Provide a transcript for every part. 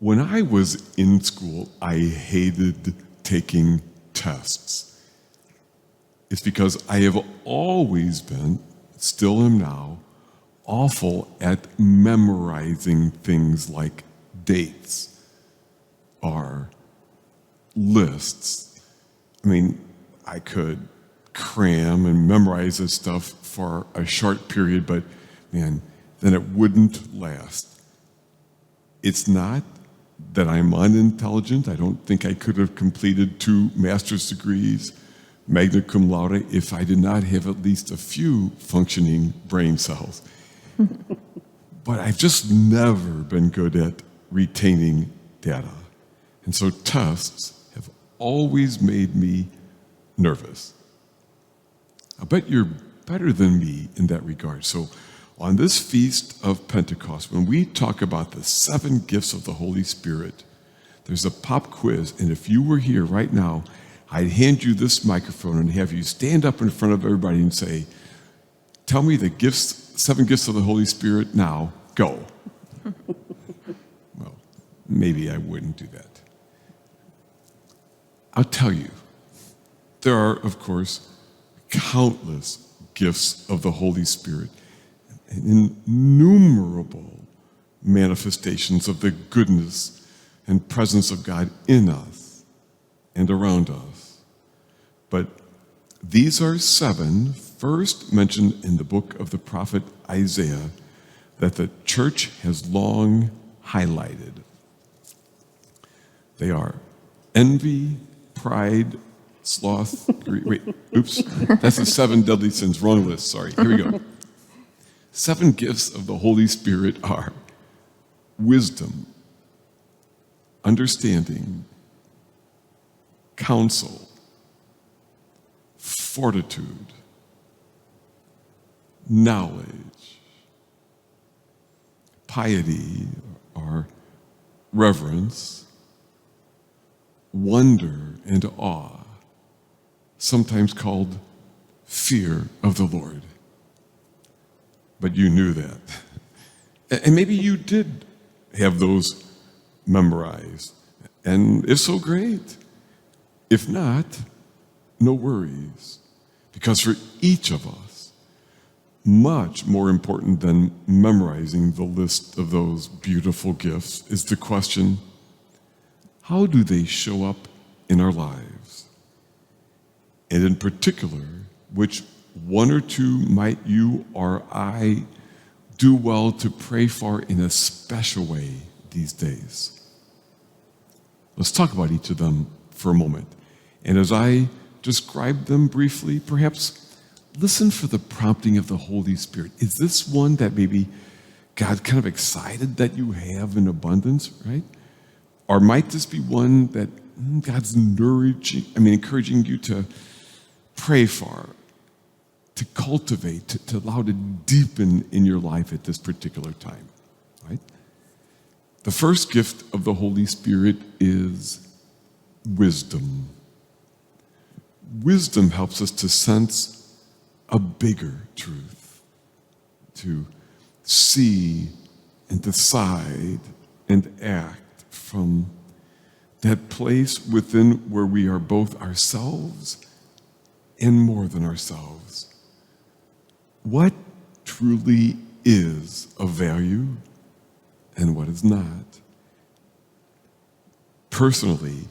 When I was in school, I hated taking tests. It's because I have always been, still am now, awful at memorizing things like dates or lists. I mean, I could cram and memorize this stuff for a short period, but man, then it wouldn't last. It's not that I'm unintelligent. I don't think I could have completed 2 master's degrees, magna cum laude, if I did not have at least a few functioning brain cells. But I've just never been good at retaining data. And so tests have always made me nervous. I bet you're better than me in that regard. So on this Feast of Pentecost, when we talk about the 7 gifts of the Holy Spirit, there's a pop quiz. And if you were here right now, I'd hand you this microphone and have you stand up in front of everybody and say, tell me the 7 gifts of the Holy Spirit now, go. Well, maybe I wouldn't do that. I'll tell you, there are, of course, countless gifts of the Holy Spirit and innumerable manifestations of the goodness and presence of God in us and around us. But these are 7 first mentioned in the book of the prophet Isaiah that the church has long highlighted. They are envy, pride, sloth, greed. Wait, oops. That's the 7 deadly sins. Wrong list. Sorry. Here we go. 7 gifts of the Holy Spirit are wisdom, understanding, counsel, fortitude, knowledge, piety or reverence, wonder and awe, sometimes called fear of the Lord. But you knew that. And maybe you did have those memorized. And if so, great. If not, no worries. Because for each of us, much more important than memorizing the list of those beautiful gifts is the question, how do they show up in our lives? And in particular, which 1 or 2 might you or I do well to pray for in a special way these days? Let's talk about each of them for a moment. And as I describe them briefly, perhaps listen for the prompting of the Holy Spirit. Is this one that maybe God kind of excited that you have in abundance, right? Or might this be one that God's encouraging you to pray for, to cultivate, to allow to deepen in your life at this particular time, right? The first gift of the Holy Spirit is wisdom. Wisdom helps us to sense a bigger truth, to see and decide and act from that place within where we are both ourselves and more than ourselves. What truly is of value and what is not. Personally,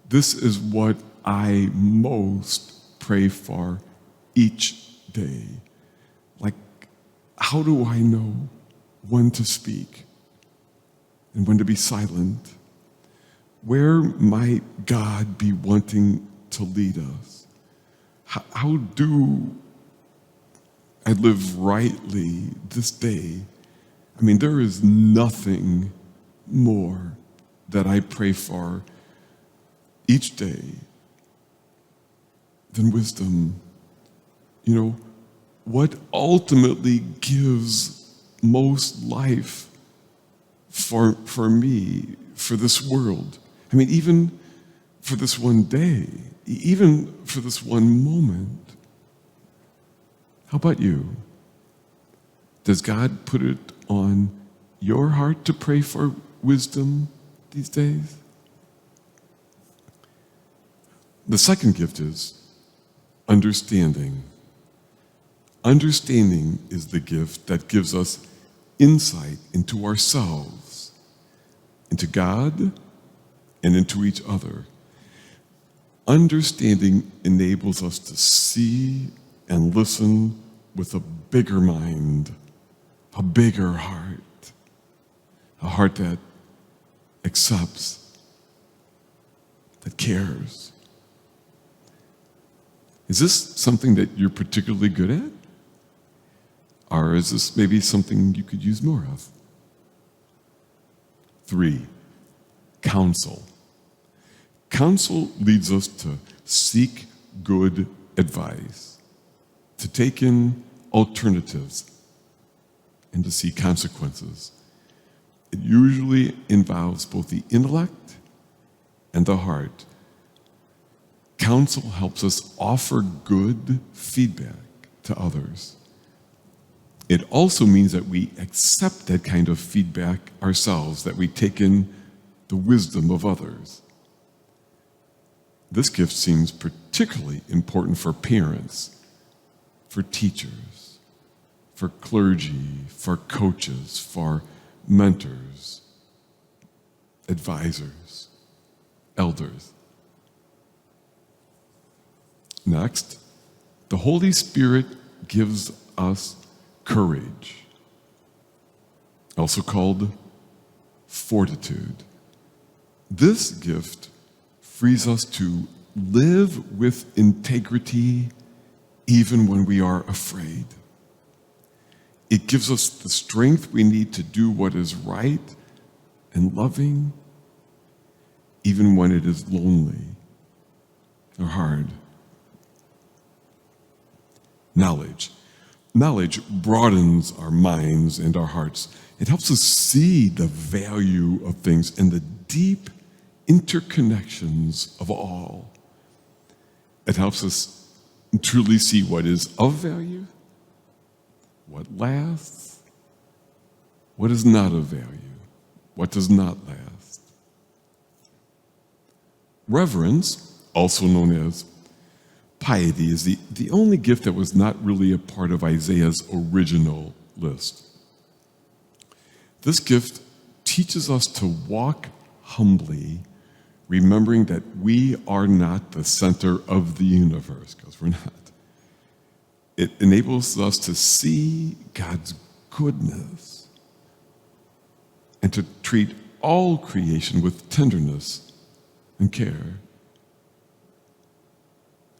this is what I most pray for each day. Like, how do I know when to speak and when to be silent? Where might God be wanting to lead us? How do I live rightly this day? I mean, there is nothing more that I pray for each day than wisdom. You know, what ultimately gives most life for me, for this world. I mean, even for this one day, even for this one moment. How about you? Does God put it on your heart to pray for wisdom these days? The second gift is understanding. Understanding is the gift that gives us insight into ourselves, into God, and into each other. Understanding enables us to see and listen with a bigger mind, a bigger heart, a heart that accepts, that cares. Is this something that you're particularly good at? Or is this maybe something you could use more of? 3, counsel. Counsel leads us to seek good advice, to take in alternatives, and to see consequences. It usually involves both the intellect and the heart. Counsel helps us offer good feedback to others. It also means that we accept that kind of feedback ourselves, that we take in the wisdom of others. This gift seems particularly important for parents, for teachers, for clergy, for coaches, for mentors, advisors, elders. Next, the Holy Spirit gives us courage, also called fortitude. This gift frees us to live with integrity even when we are afraid. It gives us the strength we need to do what is right and loving, even when it is lonely or hard. Knowledge. Knowledge broadens our minds and our hearts. It helps us see the value of things and the deep interconnections of all. It helps us truly see what is of value, what lasts, what is not of value, what does not last. Reverence, also known as piety, is the only gift that was not really a part of Isaiah's original list. This gift teaches us to walk humbly, remembering that we are not the center of the universe, because we're not. It enables us to see God's goodness and to treat all creation with tenderness and care.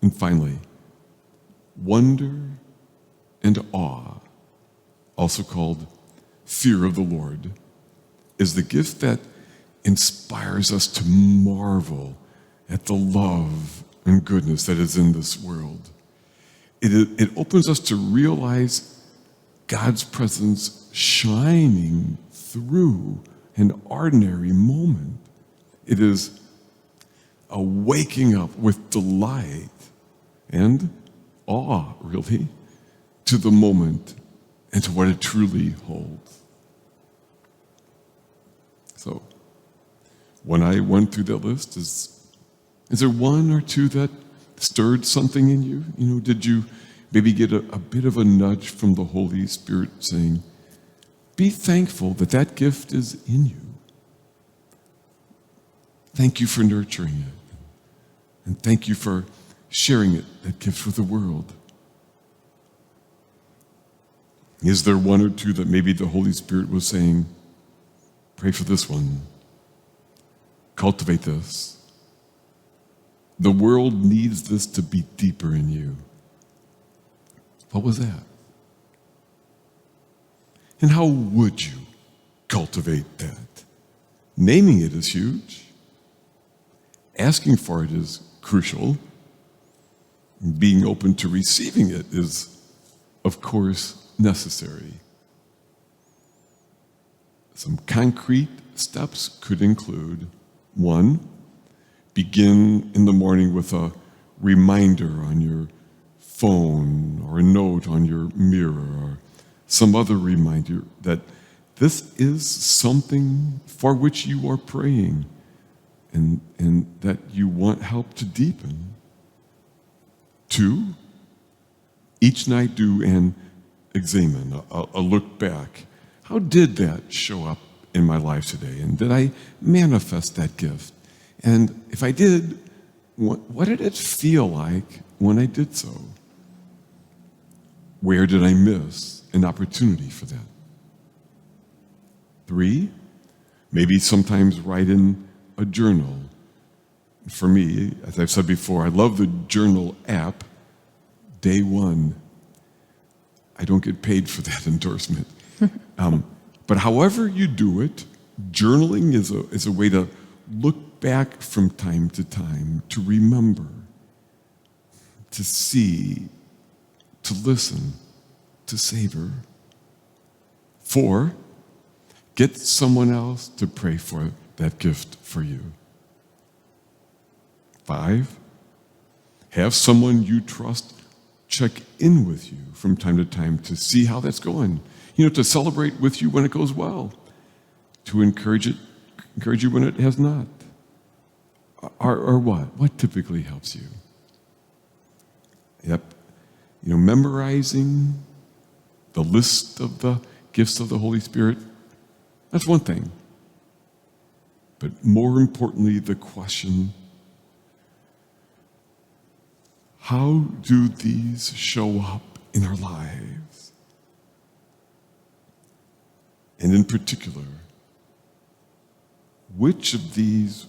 And finally, wonder and awe, also called fear of the Lord, is the gift that inspires us to marvel at the love and goodness that is in this world. It opens us to realize God's presence shining through an ordinary moment. It is a waking up with delight and awe, really, to the moment and to what it truly holds. So, when I went through that list, is there one or two that stirred something in you? Did you maybe get a bit of a nudge from the Holy Spirit saying, be thankful that that gift is in you. Thank you for nurturing it. And thank you for sharing that gift with the world. Is there one or two that maybe the Holy Spirit was saying, pray for this one, cultivate this? The world needs this to be deeper in you. What was that? And how would you cultivate that? Naming it is huge. Asking for it is crucial. Being open to receiving it is, of course, necessary. Some concrete steps could include: 1, begin in the morning with a reminder on your phone or a note on your mirror or some other reminder that this is something for which you are praying. and that you want help to deepen. 2, each night do an examine, a look back. How did that show up in my life today? And did I manifest that gift? And if I did, what did it feel like when I did so? Where did I miss an opportunity for that? 3, maybe sometimes write in a journal. For me, as I've said before, I love the journal app. Day 1. I don't get paid for that endorsement. But however you do it, journaling is a way to look back from time to time, to remember, to see, to listen, to savor. 4, get someone else to pray for that gift for you. 5, have someone you trust check in with you from time to time to see how that's going. To celebrate with you when it goes well, to encourage you when it has not. Or what? What typically helps you? Yep. Memorizing the list of the gifts of the Holy Spirit, that's one thing. But more importantly, the question, how do these show up in our lives? And in particular, which of these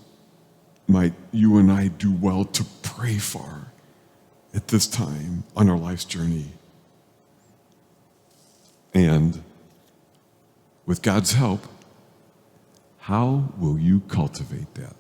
might you and I do well to pray for at this time on our life's journey? And with God's help, how will you cultivate that?